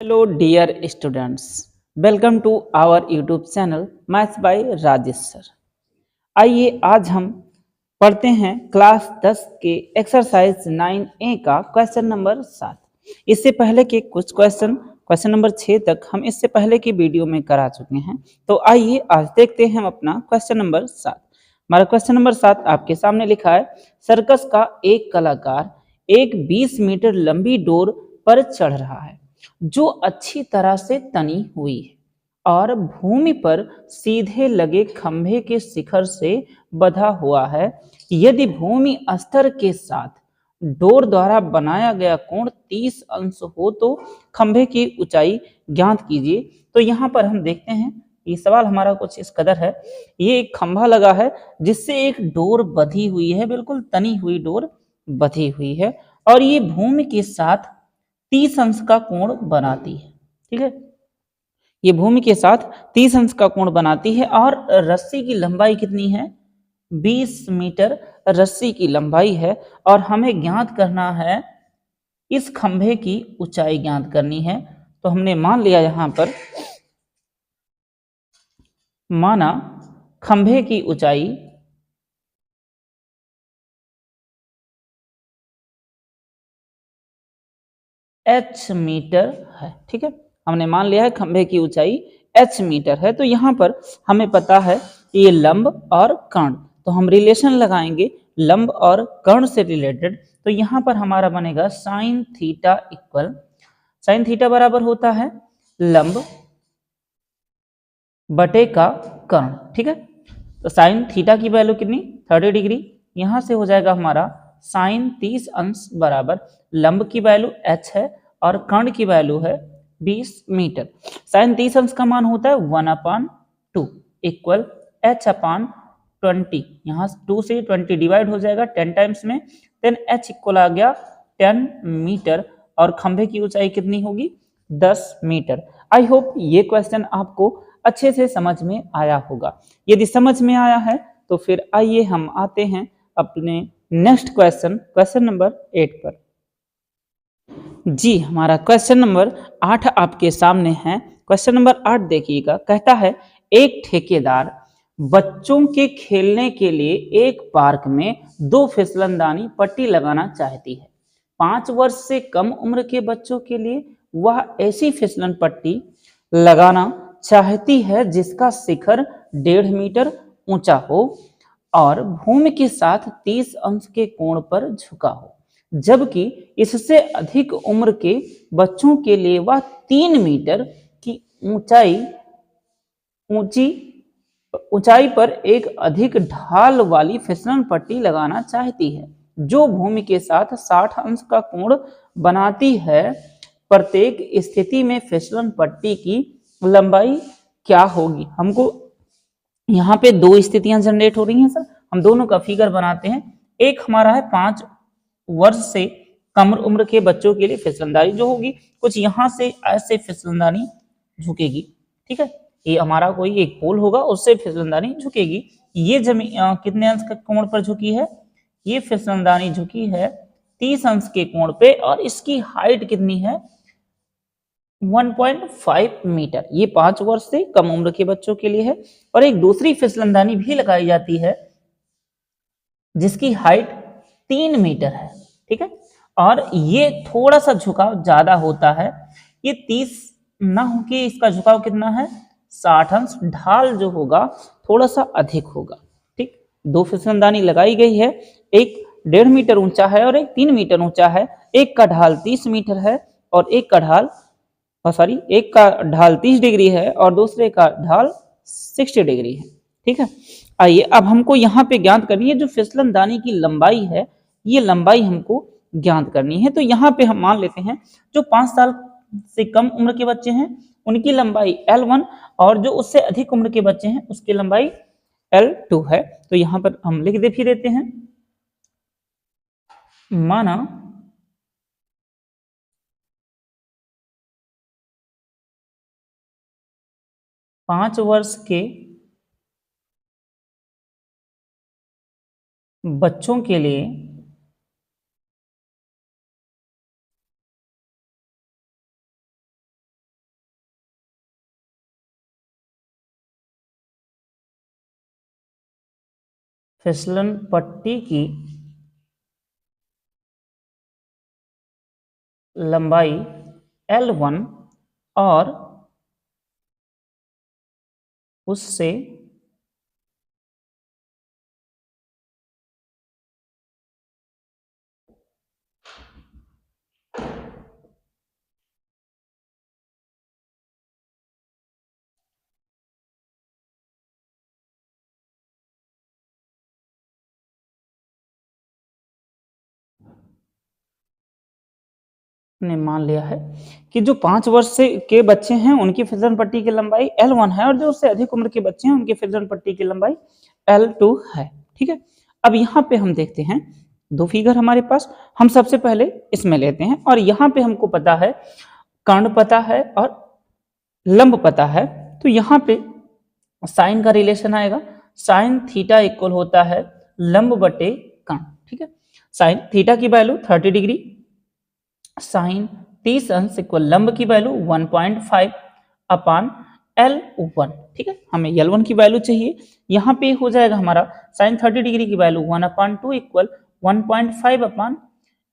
Hello dear students, welcome to our YouTube channel Maths by Rajesh sir. आइए आज हम पढ़ते हैं क्लास 10 के एक्सरसाइज 9A का क्वेश्चन नंबर 7। इससे पहले के कुछ क्वेश्चन नंबर 6 तक हम इससे पहले की वीडियो में करा चुके हैं। तो आइए आज देखते हैं हम अपना क्वेश्चन नंबर 7। हमारा क्वेश्चन नंबर 7 आपके सामने लिखा है, सर्कस का एक कलाकार एक 20 मीटर लंबी डोर पर चढ़ रहा है जो अच्छी तरह से तनी हुई है और भूमि पर सीधे लगे खंभे के शिखर से बंधा हुआ है। यदि भूमि स्तर के साथ डोर द्वारा बनाया गया कोण 30 अंश हो तो खंभे की ऊंचाई ज्ञात कीजिए। तो यहाँ पर हम देखते हैं, ये सवाल हमारा कुछ इस कदर है। ये एक खंभा लगा है जिससे एक डोर बंधी हुई है, बिल्कुल तनी हुई डोर बंधी हुई है और ये भूमि के साथ 30 अंश का कोण बनाती है। ठीक है, ये भूमि के साथ 30 अंश का कोण बनाती है और रस्सी की लंबाई कितनी है? 20 मीटर रस्सी की लंबाई है और हमें ज्ञात करना है, इस खंभे की ऊंचाई ज्ञात करनी है। तो हमने मान लिया, यहां पर माना खंभे की ऊंचाई h मीटर है। ठीक है, हमने मान लिया है खंभे की ऊंचाई h मीटर है। तो यहाँ पर हमें पता है कि ये लंब और कर्ण, तो हम रिलेशन लगाएंगे लंब और कर्ण से रिलेटेड। तो यहाँ पर हमारा बनेगा sine theta equal, sine theta बराबर होता है लंब बटे का कर्ण। ठीक है, तो साइन थीटा की वैल्यू कितनी? 30 डिग्री। यहाँ से हो जाएगा हमारा साइन 30 अंश बराबर लंब की वैल्यू h है और कर्ण की वैल्यू है 20 मीटर। साइन 30 अंश का मान होता है 1/2 इक्वल h/20। यहाँ 2 से 20 डिवाइड हो जाएगा 10 टाइम्स में, देन h इक्वल आ गया 10 मीटर और खंभे की ऊंचाई कितनी होगी? 10 मीटर। आई होप ये क्वेश्चन आपको अच्छे से समझ में आया होगा। यदि समझ में आया है तो फिर आइए हम आते हैं अपने नेक्स्ट क्वेश्चन नंबर 8 पर। जी, हमारा क्वेश्चन नंबर 8 आपके सामने है। क्वेश्चन नंबर 8 देखिएगा, कहता है एक ठेकेदार बच्चों के खेलने के लिए एक पार्क में 2 फिसलनदानी पट्टी लगाना चाहती है। 5 वर्ष से कम उम्र के बच्चों के लिए वह ऐसी फिसलन पट्टी लगाना चाहती है जिसका शिखर 1.5 मीटर ऊंचा हो और भूमि के साथ 30 अंश के कोण पर झुका हो, जबकि इससे अधिक उम्र के बच्चों के लिए वह 3 मीटर की ऊंचाई पर एक अधिक ढाल वाली फिसलन पट्टी लगाना चाहती है जो भूमि के साथ 60 अंश का कोण बनाती है। प्रत्येक स्थिति में फिसलन पट्टी की लंबाई क्या होगी? हमको यहाँ पे 2 स्थितियां जनरेट हो रही हैं सर, हम दोनों का फिगर बनाते हैं। एक हमारा है 5 वर्ष से कम उम्र के बच्चों के लिए फिसलनदानी जो होगी कुछ यहाँ से ऐसे फिसलनदानी झुकेगी। ठीक है, ये हमारा कोई एक पोल होगा, उससे फिसलनदानी झुकेगी। ये जमीन कितने अंश के कोण पर झुकी है? ये फिसलनदानी झुकी है 30 अंश के कोण पे और इसकी हाइट कितनी है? 1.5 मीटर। ये 5 वर्ष से कम उम्र के बच्चों के लिए है। और एक दूसरी फिसलनदानी भी लगाई जाती है जिसकी हाइट 3 मीटर है। ठीक है, और ये थोड़ा सा झुकाव ज्यादा होता है, ये 30 ना होके इसका झुकाव कितना है? 60 अंश। ढाल जो होगा थोड़ा सा अधिक होगा। ठीक, 2 फिसलनदानी लगाई गई है, एक 1.5 मीटर ऊंचा है और एक 3 मीटर ऊंचा है। एक का ढाल 30 मीटर है और एक का ढाल एक का ढाल 30 डिग्री है और दूसरे का ढाल 60 डिग्री है। ठीक है, आइए अब हमको यहाँ पे ज्ञात करनी है जो फिसलनदानी की लंबाई है, ये लंबाई हमको ज्ञात करनी है। तो यहाँ पे हम मान लेते हैं जो 5 साल से कम उम्र के बच्चे हैं उनकी लंबाई L1 और जो उससे अधिक उम्र के बच्चे हैं उसकी लंबाई L2 है। तो यहाँ पर हम लिख दे फिर देते हैं, माना 5 वर्ष के बच्चों के लिए फिसलन पट्टी की लंबाई L1 और उससे ने मान लिया है कि जो 5 वर्ष से के बच्चे हैं उनकी फिसलन पट्टी की लंबाई L1 है और जो उससे अधिक उम्र के बच्चे हैं उनकी फिसलन पट्टी की लंबाई L2 है। ठीक है, अब यहाँ पे हम देखते हैं दो फिगर हमारे पास, हम सबसे पहले इसमें लेते हैं और यहाँ पे हमको पता है कर्ण पता है और लंब पता है, तो यहाँ पे साइन का रिलेशन आएगा, साइन थीटा इक्वल होता है लंब बटे कर्ण। ठीक है, साइन थीटा की वैल्यू 30 डिग्री, साइन 30 अंश इक्वल लंब की वैल्यू 1.5 अपान L1। ठीक है, हमें L1 की वैल्यू चाहिए, यहाँ पे हो जाएगा हमारा साइन 30 डिग्री की वैल्यू 1/2 इक्वल 1.5 अपान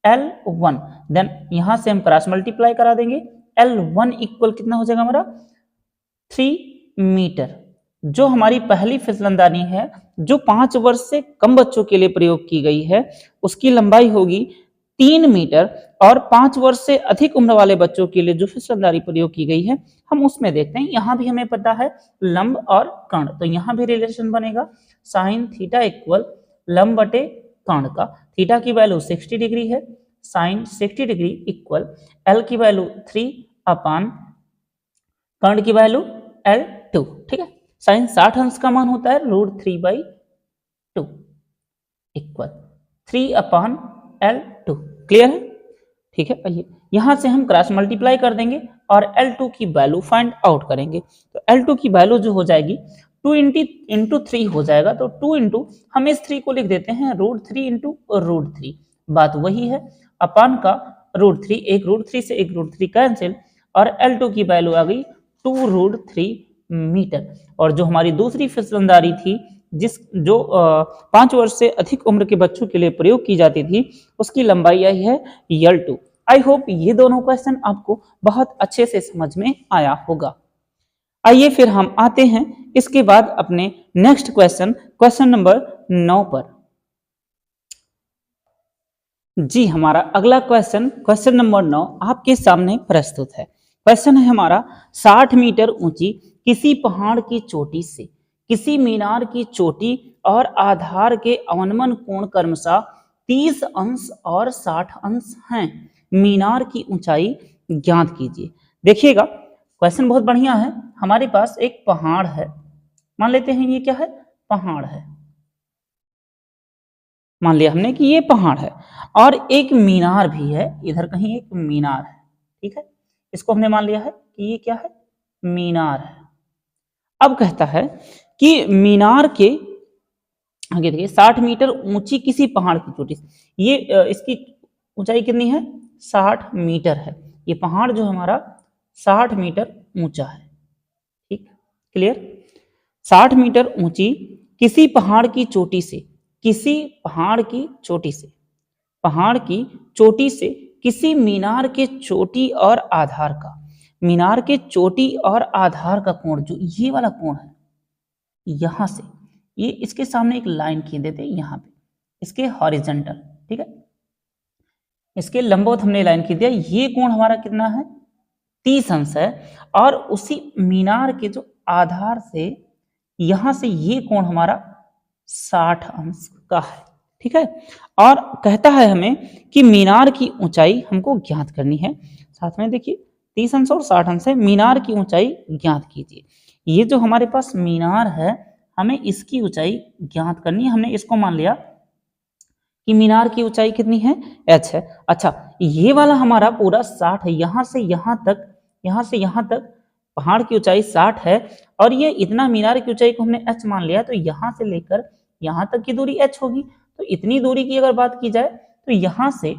L1। देन यहाँ से हम क्रॉस मल्टीप्लाई करा देंगे, L1 इक्वल कितना हो जाएगा हमारा 3 मीटर। जो हमारी पहली फिसलनदानी है जो 5 वर्ष से कम बच्चों के लिए प्रयोग की गई है उसकी लंबाई होगी 3 मीटर और 5 वर्ष से अधिक उम्र वाले बच्चों के लिए जो फिसलनदानी प्रयोग की गई है हम उसमें देखते हैं। यहाँ भी हमें पता है लंब और कर्ण, तो यहाँ भी रिलेशन बनेगा साइन थीटा इक्वल लंब बटे कर्ण का, थीटा की वैल्यू 60 डिग्री है, साइन 60 डिग्री इक्वल L की वैल्यू 3 अपान कर्ण की वैल्यू L2। ठीक है, साइन 60 अंश का मान होता है √3/2 इक्वल 3 अपान L2। क्लियर है? ठीक है, आइए यहां से हम क्रॉस मल्टीप्लाई कर देंगे और L2 की वैल्यू फाइंड आउट करेंगे। तो L2 की वैल्यू जो हो जाएगी 2 इंटू 3 हो जाएगा, तो 2 इंटू हम इस 3 को लिख देते हैं √3 इंटू √3, बात वही है अपान का √3, एक √3 से एक √3 कैंसिल और L2 की वैल्यू आ गई 2√3 मीटर। और जो हमारी दूसरी फिसलनदारी थी जो 5 वर्ष से अधिक उम्र के बच्चों के लिए प्रयोग की जाती थी उसकी लंबाई आई है L2। आई होप ये दोनों क्वेश्चन आपको बहुत अच्छे से समझ में आया होगा। आइए फिर हम आते हैं इसके बाद अपने नेक्स्ट क्वेश्चन नंबर 9 पर। जी, हमारा अगला क्वेश्चन नंबर 9 आपके सामने प्रस्तुत है। क्वेश्चन है हमारा 60 मीटर ऊंची किसी पहाड़ की चोटी से किसी मीनार की चोटी और आधार के अवनमन कोण क्रमशः 30 अंश और 60 अंश हैं, मीनार की ऊंचाई ज्ञात कीजिए। देखिएगा क्वेश्चन बहुत बढ़िया है। हमारे पास एक पहाड़ है, मान लेते हैं ये क्या है, पहाड़ है, मान लिया हमने कि ये पहाड़ है और एक मीनार भी है, इधर कहीं एक मीनार है। ठीक है, इसको हमने मान लिया है कि ये क्या है, मीनार है। अब कहता है कि मीनार के आगे देखिए 60 मीटर ऊंची किसी पहाड़ की चोटी से, ये इसकी ऊंचाई कितनी है, 60 मीटर है। ये पहाड़ जो हमारा 60 मीटर ऊंचा है। ठीक, क्लियर, 60 मीटर ऊंची किसी पहाड़ की चोटी से, किसी पहाड़ की चोटी से, पहाड़ की चोटी से किसी मीनार के चोटी और आधार का, मीनार के चोटी और आधार का कोण, जो ये वाला कोण है यहां से ये इसके सामने एक लाइन खींच देते हैं यहाँ पे, इसके हॉरिजॉन्टल। ठीक है, इसके लंबवत हमने लाइन खींच दिया, ये कोण हमारा कितना है, 30 अंश है और उसी मीनार के जो आधार से यहां से ये कोण हमारा 60 अंश का है। ठीक है, और कहता है हमें कि मीनार की ऊंचाई हमको ज्ञात करनी है। साथ में देखिए 30 अंश और 60 अंश है, मीनार की ऊंचाई ज्ञात कीजिए। ये जो हमारे पास मीनार है हमें इसकी ऊंचाई ज्ञात करनी है। हमने इसको मान लिया कि मीनार की ऊंचाई कितनी है, h है। अच्छा, ये वाला हमारा पूरा 60 है, यहां से यहां तक, यहां से यहां तक पहाड़ की ऊंचाई 60 है और ये इतना मीनार की ऊंचाई को हमने h मान लिया, तो यहां से लेकर यहां तक की दूरी h होगी। तो इतनी दूरी की अगर बात की जाए तो यहां से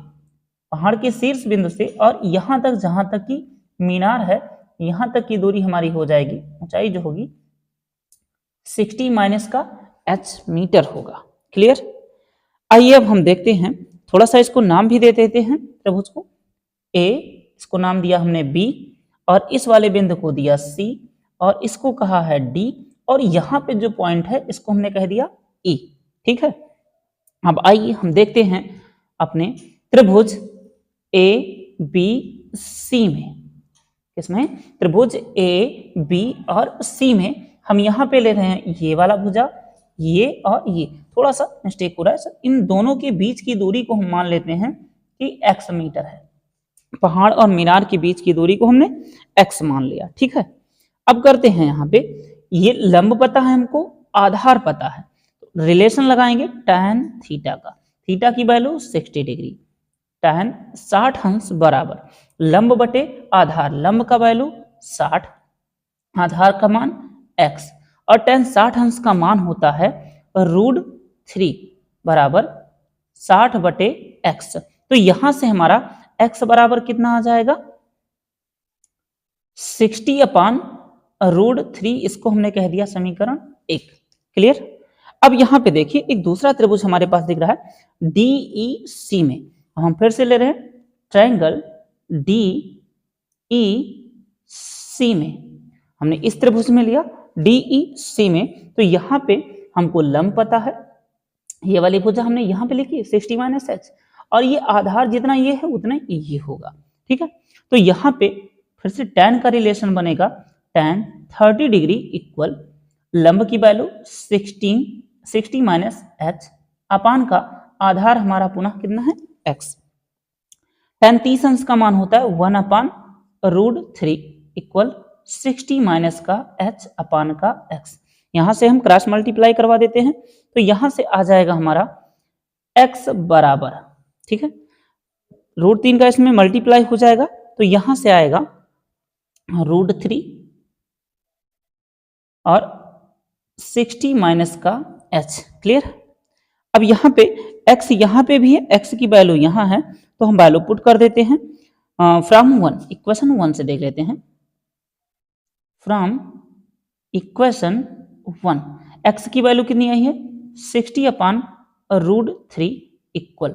पहाड़ के शीर्ष बिंदु से और यहां तक जहां तक की मीनार है यहां तक की दूरी हमारी हो जाएगी, ऊंचाई जो होगी 60 माइनस का h मीटर होगा। क्लियर। आइए अब हम देखते हैं, थोड़ा सा इसको नाम भी दे देते हैं त्रिभुज को। ए, इसको नाम दिया हमने बी, और इस वाले बिंदु को दिया सी, और इसको कहा है डी, और यहाँ पे जो पॉइंट है इसको हमने कह दिया ई। ठीक है, अब आइए हम देखते हैं अपने त्रिभुज ए बी सी में। किसमें? त्रिभुज ए बी और सी में हम यहाँ पे ले रहे हैं ये वाला भुजा, ये और ये। थोड़ा सा मिस्टेक हो रहा है सर, इन दोनों के बीच की दूरी को हम मान लेते हैं कि x मीटर है। पहाड़ और मीनार के बीच की दूरी को हमने x मान लिया। ठीक है, अब करते हैं यहाँ पे, ये लंब पता है हमको, आधार पता है, तो रिलेशन लगाएंगे tan थीटा का। थीटा की वैल्यू 60 डिग्री, tan 60 अंश बराबर लंब बटे आधार, लंब का वैल्यू 60, आधार का मान x, और tan 60 अंश का मान होता है √3 बराबर 60 बटे x। तो यहां से हमारा x बराबर कितना आ जाएगा? 60 अपान √3, इसको हमने कह दिया समीकरण 1। क्लियर। अब यहां पे देखिए एक दूसरा त्रिभुज हमारे पास दिख रहा है DEC में। हम फिर से ले रहे हैं ट्रायंगल DEC में, हमने इस त्रिभुज में लिया DEC में। तो यहाँ पे हमको लंब पता है, ये वाली भुजा हमने यहाँ पे लिखी 60 - h, और ये आधार जितना ये है उतना ये होगा। ठीक है, तो यहाँ पे फिर से tan का रिलेशन बनेगा, tan 30 डिग्री इक्वल लंब की वैल्यू 60 - h अपान का आधार हमारा पुनः कितना है x। tan 30 अंश का मान होता है 1 अपान √3 इक्वल 60 माइनस का h अपान का x। यहां से हम क्रॉस मल्टीप्लाई करवा देते हैं, तो यहां से आ जाएगा हमारा x बराबर, ठीक है, √3 का इसमें मल्टीप्लाई हो जाएगा, तो यहां से आएगा √3 और 60 माइनस का h। क्लियर। अब यहाँ पे x यहाँ पे भी है, x की वैल्यू यहाँ है, तो हम वैल्यू पुट कर देते हैं फ्रॉम 1, इक्वेशन 1 से देख लेते हैं। फ्रॉम इक्वेशन 1 x की वैल्यू कितनी आई है 60 अपान √3 इक्वल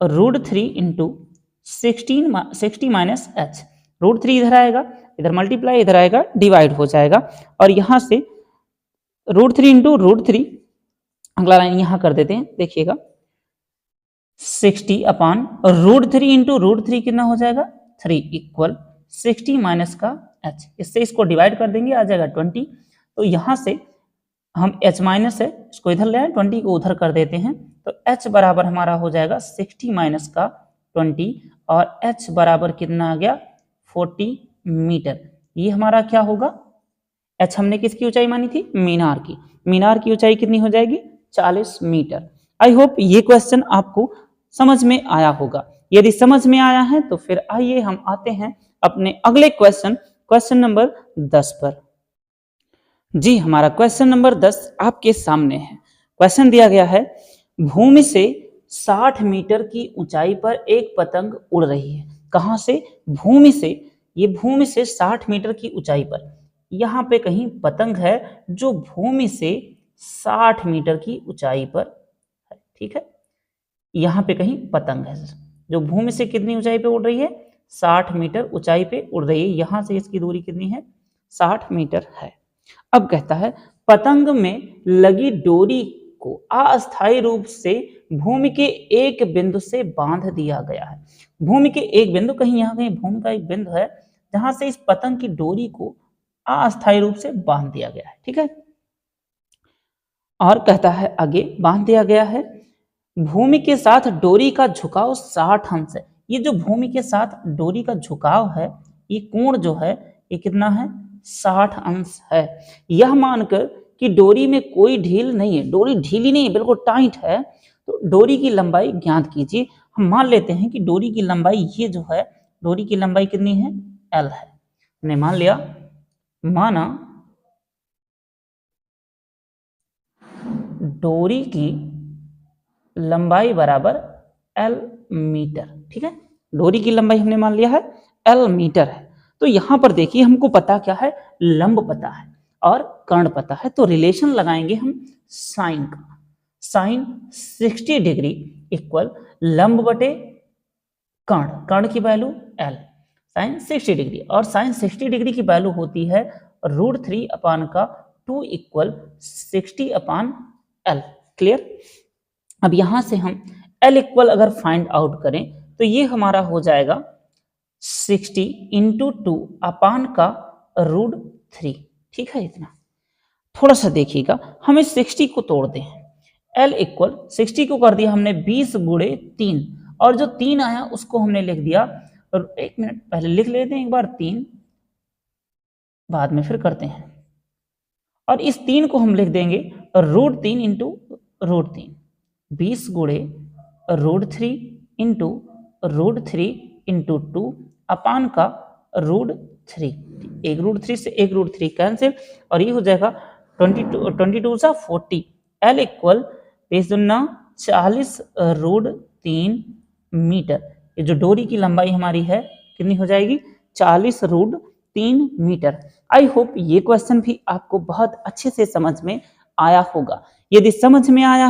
√3 इंटू 60 माइनस h। √3 इधर आएगा, इधर मल्टीप्लाई, इधर आएगा डिवाइड हो जाएगा, और यहां से √3 इंटू √3, अगला लाइन यहां कर देते हैं, देखिएगा 60 अपान √3 इंटू √3 कितना हो जाएगा 3 इक्वल 60 माइनस का h। इससे इसको डिवाइड कर देंगे, आ जाएगा 20। तो यहां से हम h माइनस है, इसको इधर ले आए, 20 को उधर कर देते हैं, तो h बराबर हमारा हो जाएगा 60 माइनस का 20, और h बराबर कितना आ गया 40 मीटर। ये हमारा क्या होगा, h हमने किसकी ऊंचाई मानी थी, मीनार की। मीनार की ऊंचाई कितनी हो जाएगी 40 मीटर। आई होप ये क्वेश्चन आपको समझ में आया होगा। यदि समझ में आया है तो फिर आइए हम आते हैं अपने अगले क्वेश्चन नंबर 10 पर। जी, हमारा क्वेश्चन नंबर 10 आपके सामने है। क्वेश्चन दिया गया है, भूमि से 60 मीटर की ऊंचाई पर एक पतंग उड़ रही है। कहां से? भूमि से। ये भूमि से 60 मीटर की ऊंचाई पर, यहाँ पे कहीं पतंग है जो भूमि से 60 मीटर की ऊंचाई पर है। ठीक है, यहाँ पे कहीं पतंग है जो भूमि से कितनी ऊंचाई पे उड़ रही है 60 मीटर ऊंचाई पे उड़ रही है। यहां से इसकी दूरी कितनी है 60 मीटर है। अब कहता है, पतंग में लगी डोरी को अस्थायी रूप से भूमि के एक बिंदु से बांध दिया गया है। भूमि के एक बिंदु, कहीं यहाँ कहीं भूमि का एक बिंदु है जहां से इस पतंग की डोरी को अस्थायी रूप से बांध दिया गया है। ठीक है, और कहता है आगे, बांध दिया गया है, भूमि के साथ डोरी का झुकाव 60 अंश है। ये जो भूमि के साथ डोरी का झुकाव है, ये कोण जो है ये कितना है 60 अंश है। यह मानकर कि डोरी में कोई ढील नहीं है, डोरी ढीली नहीं है, बिल्कुल टाइट है, तो डोरी की लंबाई ज्ञात कीजिए। हम मान लेते हैं कि डोरी की लंबाई ये जो है, डोरी की लंबाई कितनी है L है। हमने मान लिया, माना डोरी की लंबाई बराबर L मीटर। ठीक है, डोरी की लंबाई हमने मान लिया है L मीटर है। तो यहां पर देखिए हमको पता क्या है, लंब पता है और कर्ण पता है, तो रिलेशन लगाएंगे हम साइन का। साइन 60 डिग्री इक्वल लंब बटे कर्ण, कर्ण की वैल्यू L, साइन 60 डिग्री, और साइन 60 डिग्री की वैल्यू होती है √3 अपान का 2 इक्वल 60 अपान L। क्लियर। अब यहां से हम L इक्वल अगर फाइंड आउट करें तो ये हमारा हो जाएगा 60 इंटू 2 अपान का √3। ठीक है, इतना। थोड़ा सा देखिएगा, हमें 60 को तोड़ दें। L इक्वल 60 को कर दिया हमने 20 गुणे 3, और जो 3 आया उसको हमने लिख दिया, और 1 मिनट पहले लिख लेते हैं एक बार 3, बाद में फिर करते हैं। और इस 3 को हम लिख देंगे √3 इंटू √3, 20 गुणे √3 इंटू √3 इंटू 2 अपान का √3। एक √3 से एक √3 कैंसिल, और ये हो जाएगा 22 सा 40। L equal 40 √3 metre. ये जो डोरी की लंबाई हमारी है कितनी हो जाएगी, 40 √3 मीटर। आई होप ये क्वेश्चन भी आपको बहुत अच्छे से समझ में आया होगा। यदि समझ में आया